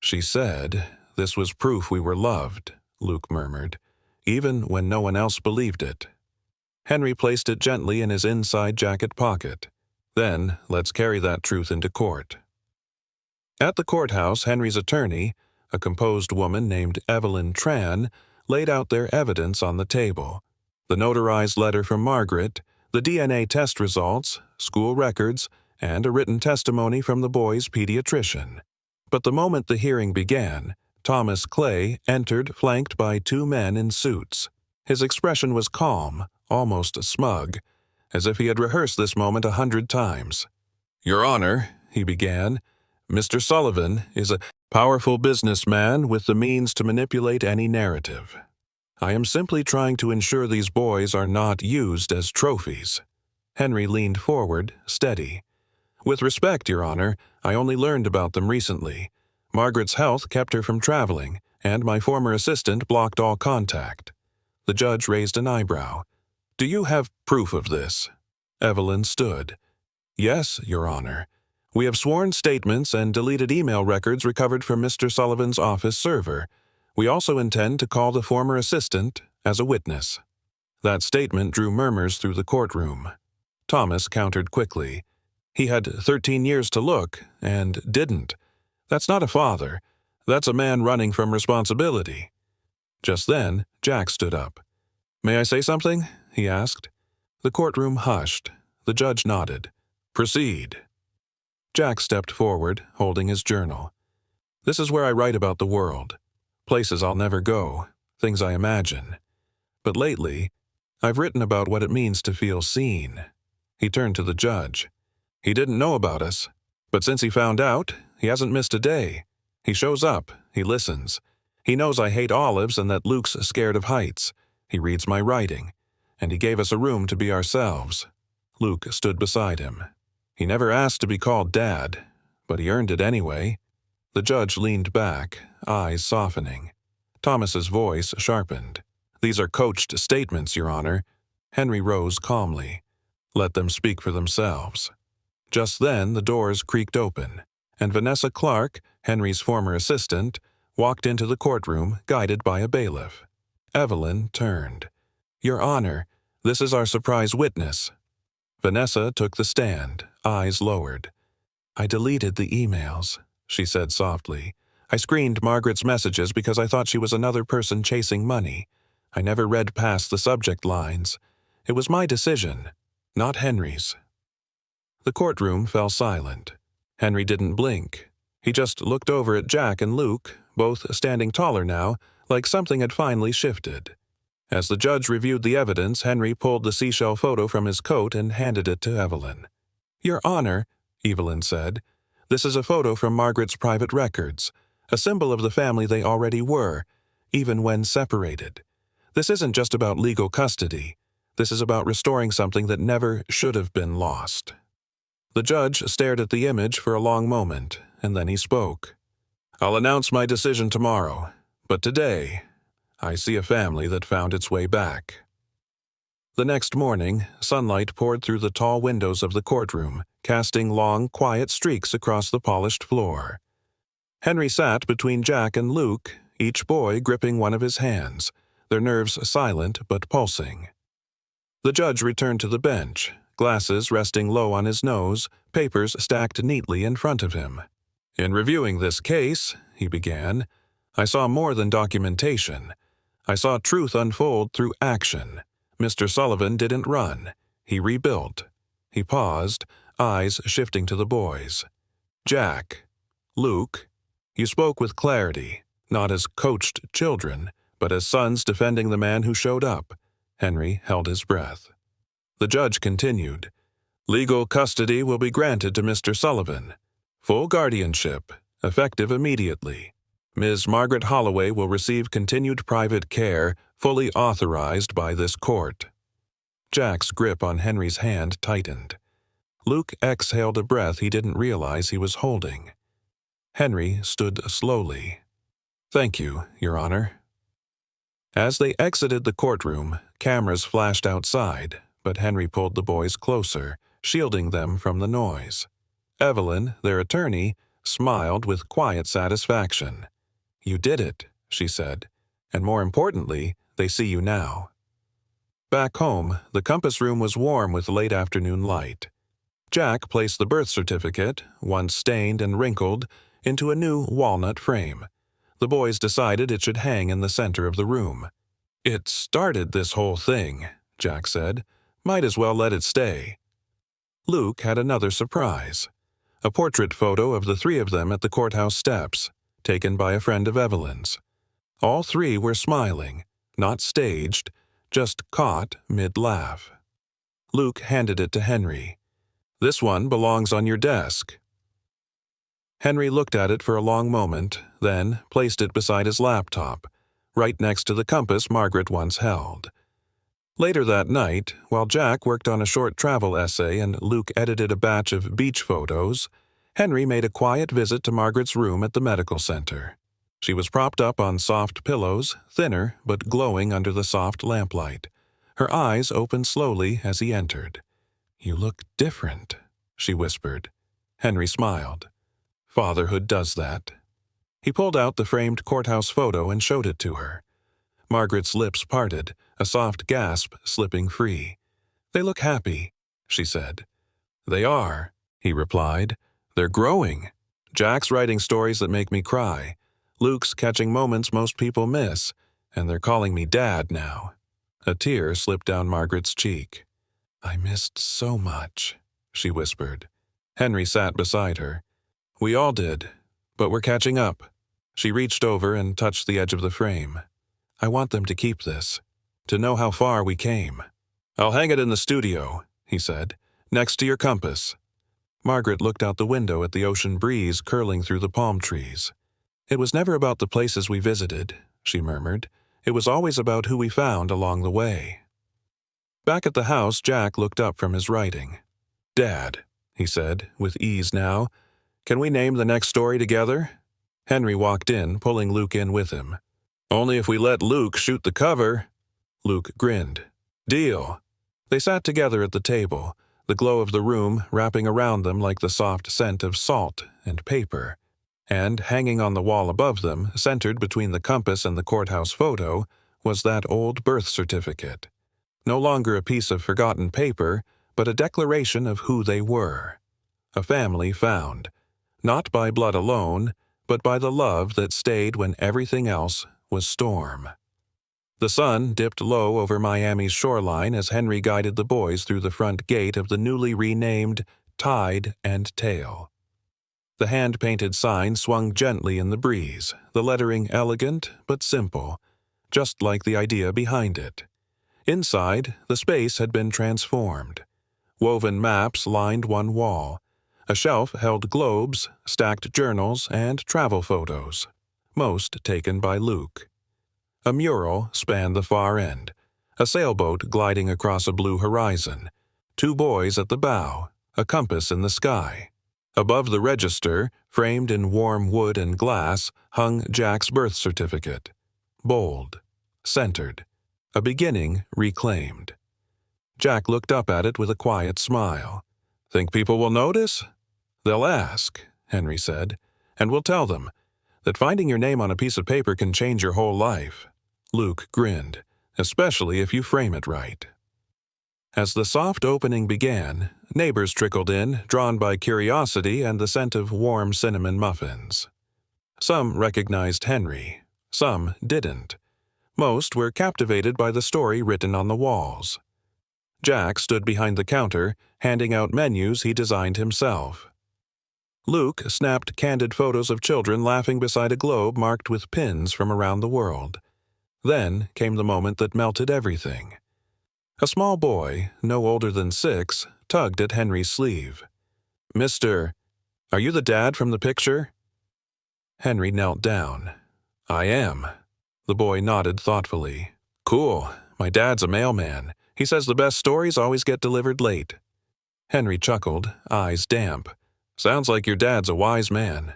"She said this was proof we were loved," Luke murmured, even when no one else believed it. Henry placed it gently in his inside jacket pocket. "Then, let's carry that truth into court." At the courthouse, Henry's attorney, a composed woman named Evelyn Tran, laid out their evidence on the table. The notarized letter from Margaret, the DNA test results, school records, and a written testimony from the boy's pediatrician. But the moment the hearing began, Thomas Clay entered flanked by two men in suits. His expression was calm, almost smug, as if he had rehearsed this moment 100 times. "Your Honor," he began, "Mr. Sullivan is a powerful businessman with the means to manipulate any narrative. I am simply trying to ensure these boys are not used as trophies." Henry leaned forward, steady. "With respect, Your Honor, I only learned about them recently. Margaret's health kept her from traveling, and my former assistant blocked all contact." The judge raised an eyebrow. "Do you have proof of this?" Evelyn stood. "Yes, Your Honor. We have sworn statements and deleted email records recovered from Mr. Sullivan's office server. We also intend to call the former assistant as a witness." That statement drew murmurs through the courtroom. Thomas countered quickly. He had 13 years to look, and didn't. That's not a father. That's a man running from responsibility. Just then, Jack stood up. "May I say something?" he asked. The courtroom hushed. The judge nodded. "Proceed." Jack stepped forward, holding his journal. "This is where I write about the world. Places I'll never go, things I imagine. But lately, I've written about what it means to feel seen." He turned to the judge. "He didn't know about us, but since he found out, he hasn't missed a day. He shows up, he listens. He knows I hate olives and that Luke's scared of heights. He reads my writing, and he gave us a room to be ourselves." Luke stood beside him. "He never asked to be called Dad, but he earned it anyway." The judge leaned back, eyes softening. Thomas's voice sharpened. "These are coached statements, Your Honor." Henry rose calmly. "Let them speak for themselves." Just then, the doors creaked open, and Vanessa Clark, Henry's former assistant, walked into the courtroom, guided by a bailiff. Evelyn turned. "Your Honor, this is our surprise witness." Vanessa took the stand, eyes lowered. "I deleted the emails," she said softly. "I screened Margaret's messages because I thought she was another person chasing money. I never read past the subject lines. It was my decision, not Henry's." The courtroom fell silent. Henry didn't blink. He just looked over at Jack and Luke, both standing taller now, like something had finally shifted. As the judge reviewed the evidence, Henry pulled the seashell photo from his coat and handed it to Evelyn. "Your Honor," Evelyn said, "this is a photo from Margaret's private records, a symbol of the family they already were, even when separated. This isn't just about legal custody. This is about restoring something that never should have been lost." The judge stared at the image for a long moment, and then he spoke. "I'll announce my decision tomorrow, but today, I see a family that found its way back." The next morning, sunlight poured through the tall windows of the courtroom, casting long, quiet streaks across the polished floor. Henry sat between Jack and Luke, each boy gripping one of his hands, their nerves silent but pulsing. The judge returned to the bench, glasses resting low on his nose, papers stacked neatly in front of him. "In reviewing this case," he began, "I saw more than documentation. I saw truth unfold through action. Mr. Sullivan didn't run. He rebuilt." He paused, eyes shifting to the boys. "Jack, Luke, you spoke with clarity, not as coached children, but as sons defending the man who showed up." Henry held his breath. The judge continued, "Legal custody will be granted to Mr. Sullivan. Full guardianship, effective immediately. Ms. Margaret Holloway will receive continued private care, fully authorized by this court." Jack's grip on Henry's hand tightened. Luke exhaled a breath he didn't realize he was holding. Henry stood slowly. "Thank you, Your Honor." As they exited the courtroom, cameras flashed outside, but Henry pulled the boys closer, shielding them from the noise. Evelyn, their attorney, smiled with quiet satisfaction. "You did it," she said, "and more importantly, they see you now." Back home, the compass room was warm with late afternoon light. Jack placed the birth certificate, once stained and wrinkled, into a new walnut frame. The boys decided it should hang in the center of the room. "It started this whole thing," Jack said. "Might as well let it stay." Luke had another surprise. A portrait photo of the three of them at the courthouse steps, taken by a friend of Evelyn's. All three were smiling, not staged, just caught mid-laugh. Luke handed it to Henry. "This one belongs on your desk." Henry looked at it for a long moment, then placed it beside his laptop, right next to the compass Margaret once held. Later that night, while Jack worked on a short travel essay and Luke edited a batch of beach photos, Henry made a quiet visit to Margaret's room at the medical center. She was propped up on soft pillows, thinner but glowing under the soft lamplight. Her eyes opened slowly as he entered. "You look different," she whispered. Henry smiled. "Fatherhood does that." He pulled out the framed courthouse photo and showed it to her. Margaret's lips parted, a soft gasp slipping free. "They look happy," she said. "They are," he replied. "They're growing. Jack's writing stories that make me cry. Luke's catching moments most people miss, and they're calling me Dad now." A tear slipped down Margaret's cheek. "I missed so much," she whispered. Henry sat beside her. "We all did, but we're catching up." She reached over and touched the edge of the frame. "I want them to keep this, to know how far we came." "I'll hang it in the studio," he said, "next to your compass." Margaret looked out the window at the ocean breeze curling through the palm trees. "It was never about the places we visited," she murmured. "It was always about who we found along the way." Back at the house, Jack looked up from his writing. "Dad," he said, with ease now, "can we name the next story together?" Henry walked in, pulling Luke in with him. "Only if we let Luke shoot the cover." Luke grinned. "Deal." They sat together at the table, the glow of the room wrapping around them like the soft scent of salt and paper. And hanging on the wall above them, centered between the compass and the courthouse photo, was that old birth certificate. No longer a piece of forgotten paper, but a declaration of who they were. A family found, not by blood alone, but by the love that stayed when everything else was storm. The sun dipped low over Miami's shoreline as Henry guided the boys through the front gate of the newly renamed Tide and Tail. The hand-painted sign swung gently in the breeze, the lettering elegant but simple, just like the idea behind it. Inside, the space had been transformed. Woven maps lined one wall. A shelf held globes, stacked journals, and travel photos, most taken by Luke. A mural spanned the far end, a sailboat gliding across a blue horizon, two boys at the bow, a compass in the sky. Above the register, framed in warm wood and glass, hung Jack's birth certificate. Bold, centered, a beginning reclaimed. Jack looked up at it with a quiet smile. "Think people will notice?" "They'll ask," Henry said, "and we'll tell them that finding your name on a piece of paper can change your whole life." Luke grinned, "especially if you frame it right." As the soft opening began, neighbors trickled in, drawn by curiosity and the scent of warm cinnamon muffins. Some recognized Henry, some didn't. Most were captivated by the story written on the walls. Jack stood behind the counter, handing out menus he designed himself. Luke snapped candid photos of children laughing beside a globe marked with pins from around the world. Then came the moment that melted everything. A small boy, no older than 6, tugged at Henry's sleeve. "Mister, are you the dad from the picture?" Henry knelt down. "I am." The boy nodded thoughtfully. "Cool. My dad's a mailman. He says the best stories always get delivered late." Henry chuckled, eyes damp. "Sounds like your dad's a wise man."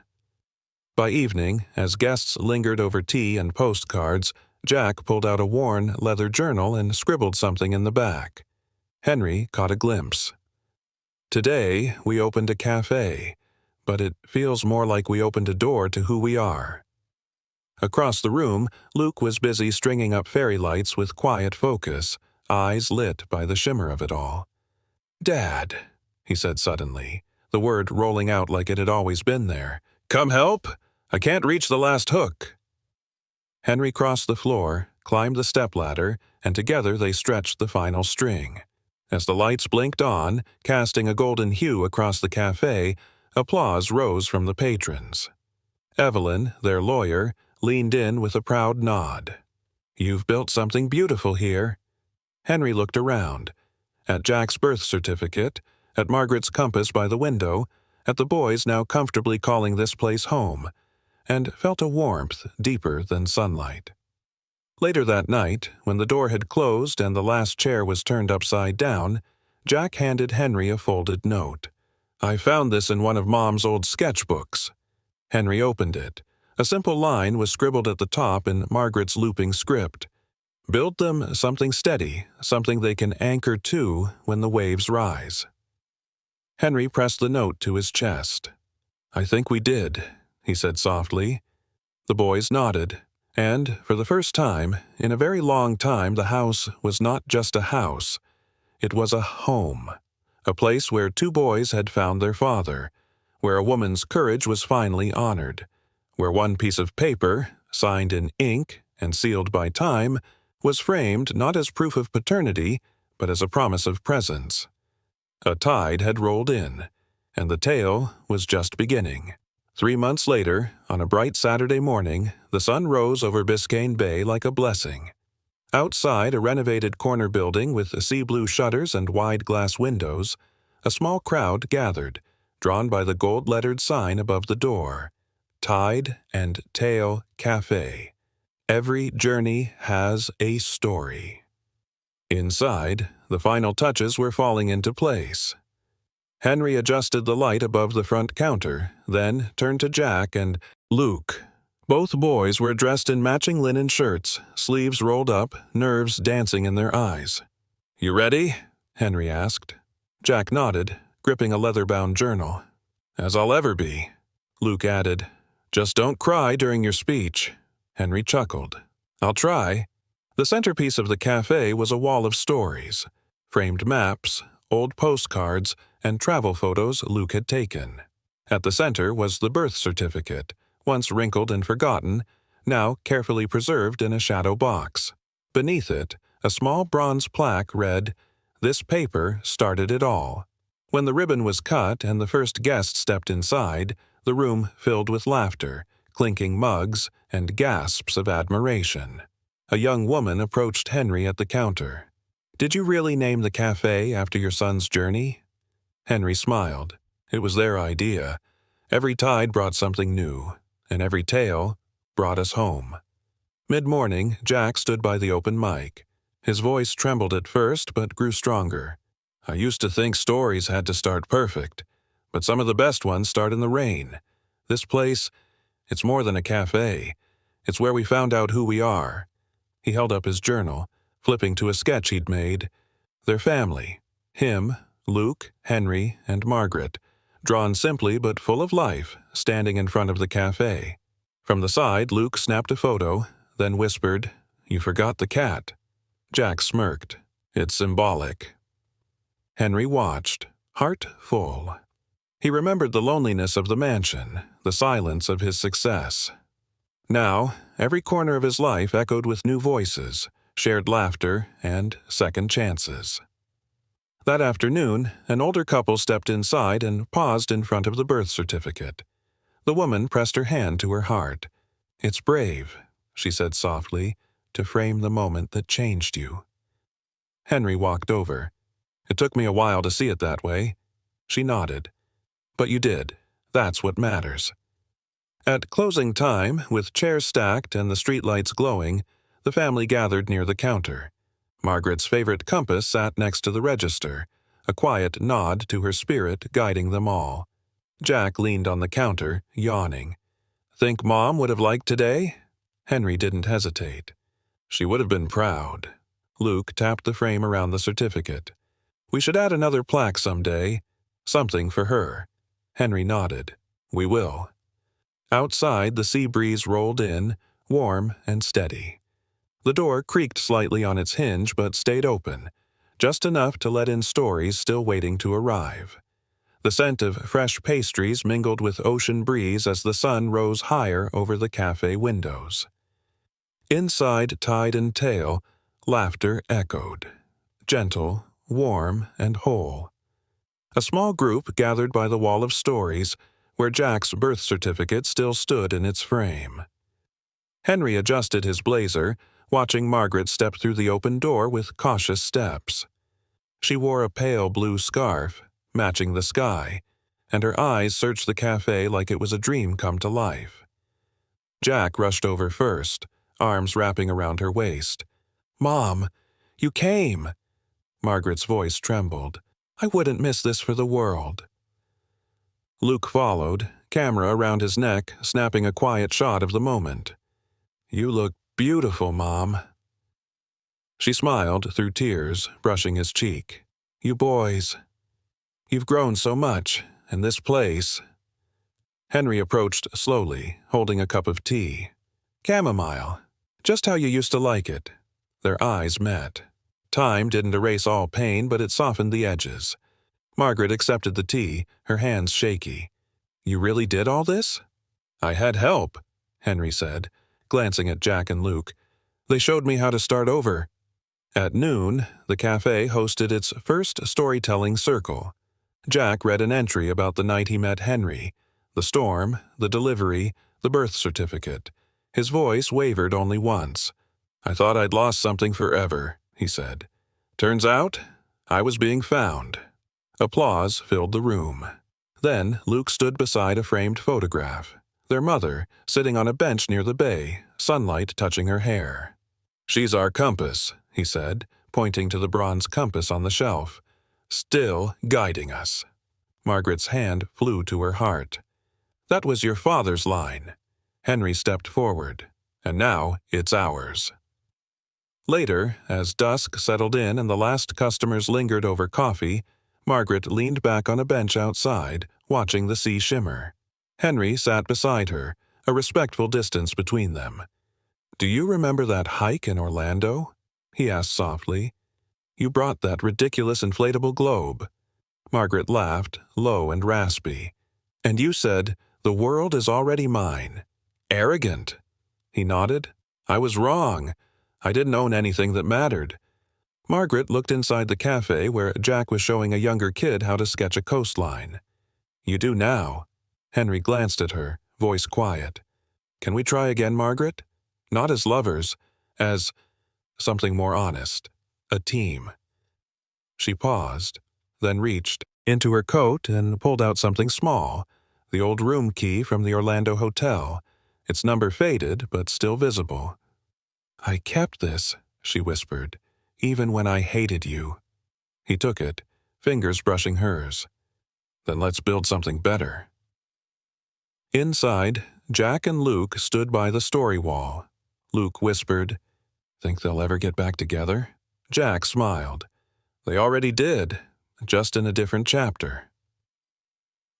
By evening, as guests lingered over tea and postcards, Jack pulled out a worn leather journal and scribbled something in the back. Henry caught a glimpse. "Today, we opened a café, but it feels more like we opened a door to who we are." Across the room, Luke was busy stringing up fairy lights with quiet focus, eyes lit by the shimmer of it all. "Dad," he said suddenly, the word rolling out like it had always been there. "Come help? I can't reach the last hook." Henry crossed the floor, climbed the stepladder, and together they stretched the final string. As the lights blinked on, casting a golden hue across the café, applause rose from the patrons. Evelyn, their lawyer, leaned in with a proud nod. "You've built something beautiful here." Henry looked around. At Jack's birth certificate, at Margaret's compass by the window, at the boys now comfortably calling this place home, and felt a warmth deeper than sunlight. Later that night, when the door had closed and the last chair was turned upside down, Jack handed Henry a folded note. "I found this in one of Mom's old sketchbooks." Henry opened it. A simple line was scribbled at the top in Margaret's looping script. "Build them something steady, something they can anchor to when the waves rise." Henry pressed the note to his chest. "I think we did," he said softly. The boys nodded, and, for the first time, in a very long time, the house was not just a house. It was a home, a place where two boys had found their father, where a woman's courage was finally honored, where one piece of paper, signed in ink and sealed by time, was framed not as proof of paternity, but as a promise of presence. A tide had rolled in, and the tale was just beginning. 3 months later, on a bright Saturday morning, the sun rose over Biscayne Bay like a blessing. Outside a renovated corner building with sea-blue shutters and wide glass windows, a small crowd gathered, drawn by the gold-lettered sign above the door. Tide and Tail Café. Every journey has a story. Inside, the final touches were falling into place. Henry adjusted the light above the front counter, then turned to Jack and Luke. Both boys were dressed in matching linen shirts, sleeves rolled up, nerves dancing in their eyes. "You ready?" Henry asked. Jack nodded, gripping a leather-bound journal. "As I'll ever be," Luke added. "Just don't cry during your speech." Henry chuckled. "I'll try." The centerpiece of the café was a wall of stories, framed maps, old postcards, and travel photos Luke had taken. At the center was the birth certificate, once wrinkled and forgotten, now carefully preserved in a shadow box. Beneath it, a small bronze plaque read, "This paper started it all." When the ribbon was cut and the first guest stepped inside, the room filled with laughter, clinking mugs, and gasps of admiration. A young woman approached Henry at the counter. "Did you really name the café after your son's journey?" Henry smiled. It was their idea. Every tide brought something new, and every tale brought us home. Mid-morning, Jack stood by the open mic. His voice trembled at first, but grew stronger. "I used to think stories had to start perfect, but some of the best ones start in the rain. This place, it's more than a café. It's where we found out who we are." He held up his journal, flipping to a sketch he'd made. Their family, him, Luke, Henry, and Margaret, drawn simply but full of life, standing in front of the café. From the side, Luke snapped a photo, then whispered, "You forgot the cat." Jack smirked. "It's symbolic." Henry watched, heart full. He remembered the loneliness of the mansion, the silence of his success. Now, every corner of his life echoed with new voices, shared laughter, and second chances. That afternoon, an older couple stepped inside and paused in front of the birth certificate. The woman pressed her hand to her heart. "It's brave," she said softly, "to frame the moment that changed you." Henry walked over. "It took me a while to see it that way." She nodded. "But you did. That's what matters." At closing time, with chairs stacked and the streetlights glowing, the family gathered near the counter. Margaret's favorite compass sat next to the register, a quiet nod to her spirit guiding them all. Jack leaned on the counter, yawning. Think Mom would have liked today? Henry didn't hesitate. She would have been proud. Luke tapped the frame around the certificate. We should add another plaque someday. Something for her. Henry nodded. We will. Outside, the sea breeze rolled in, warm and steady. The door creaked slightly on its hinge but stayed open, just enough to let in stories still waiting to arrive. The scent of fresh pastries mingled with ocean breeze as the sun rose higher over the cafe windows. Inside Tide and Tail, laughter echoed, gentle, warm, and whole. A small group gathered by the wall of stories, where Jack's birth certificate still stood in its frame. Henry adjusted his blazer, watching Margaret step through the open door with cautious steps. She wore a pale blue scarf, matching the sky, and her eyes searched the cafe like it was a dream come to life. Jack rushed over first, arms wrapping around her waist. "Mom, you came!" Margaret's voice trembled. "I wouldn't miss this for the world." Luke followed, camera around his neck, snapping a quiet shot of the moment. "You look beautiful, Mom." She smiled through tears, brushing his cheek. "You boys. You've grown so much, and this place." Henry approached slowly, holding a cup of tea. "Chamomile. Just how you used to like it." Their eyes met. Time didn't erase all pain, but it softened the edges. Margaret accepted the tea, her hands shaky. "You really did all this?" "I had help," Henry said, glancing at Jack and Luke. "They showed me how to start over." At noon, the cafe hosted its first storytelling circle. Jack read an entry about the night he met Henry, the storm, the delivery, the birth certificate. His voice wavered only once. "I thought I'd lost something forever," he said. "Turns out, I was being found." Applause filled the room. Then Luke stood beside a framed photograph, their mother sitting on a bench near the bay, sunlight touching her hair. "She's our compass," he said, pointing to the bronze compass on the shelf. "Still guiding us." Margaret's hand flew to her heart. "That was your father's line." Henry stepped forward. "And now it's ours." Later, as dusk settled in and the last customers lingered over coffee, Margaret leaned back on a bench outside, watching the sea shimmer. Henry sat beside her, a respectful distance between them. "Do you remember that hike in Orlando?" he asked softly. "You brought that ridiculous inflatable globe." Margaret laughed, low and raspy. "And you said, 'The world is already mine.' Arrogant." He nodded. "I was wrong. I didn't own anything that mattered." Margaret looked inside the cafe where Jack was showing a younger kid how to sketch a coastline. "You do now." Henry glanced at her, voice quiet. "Can we try again, Margaret? Not as lovers, as something more honest. A team." She paused, then reached into her coat and pulled out something small, the old room key from the Orlando hotel, its number faded but still visible. "I kept this," she whispered, "even when I hated you." He took it, fingers brushing hers. "Then let's build something better." Inside, Jack and Luke stood by the story wall. Luke whispered, "Think they'll ever get back together?" Jack smiled. "They already did, just in a different chapter."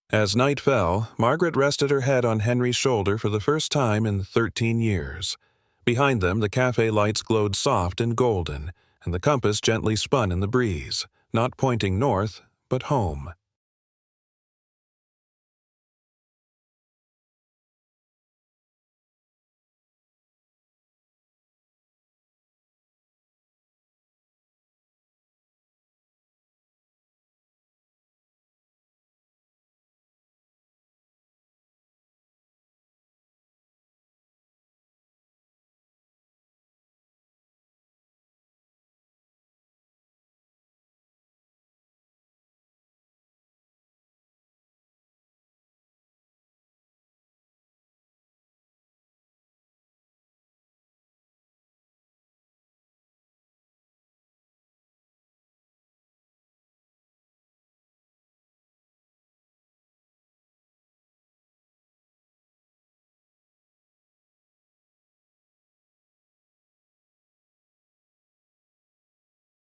As night fell, Margaret rested her head on Henry's shoulder for the first time in 13 years. Behind them, the cafe lights glowed soft and golden, and the compass gently spun in the breeze, not pointing north, but home.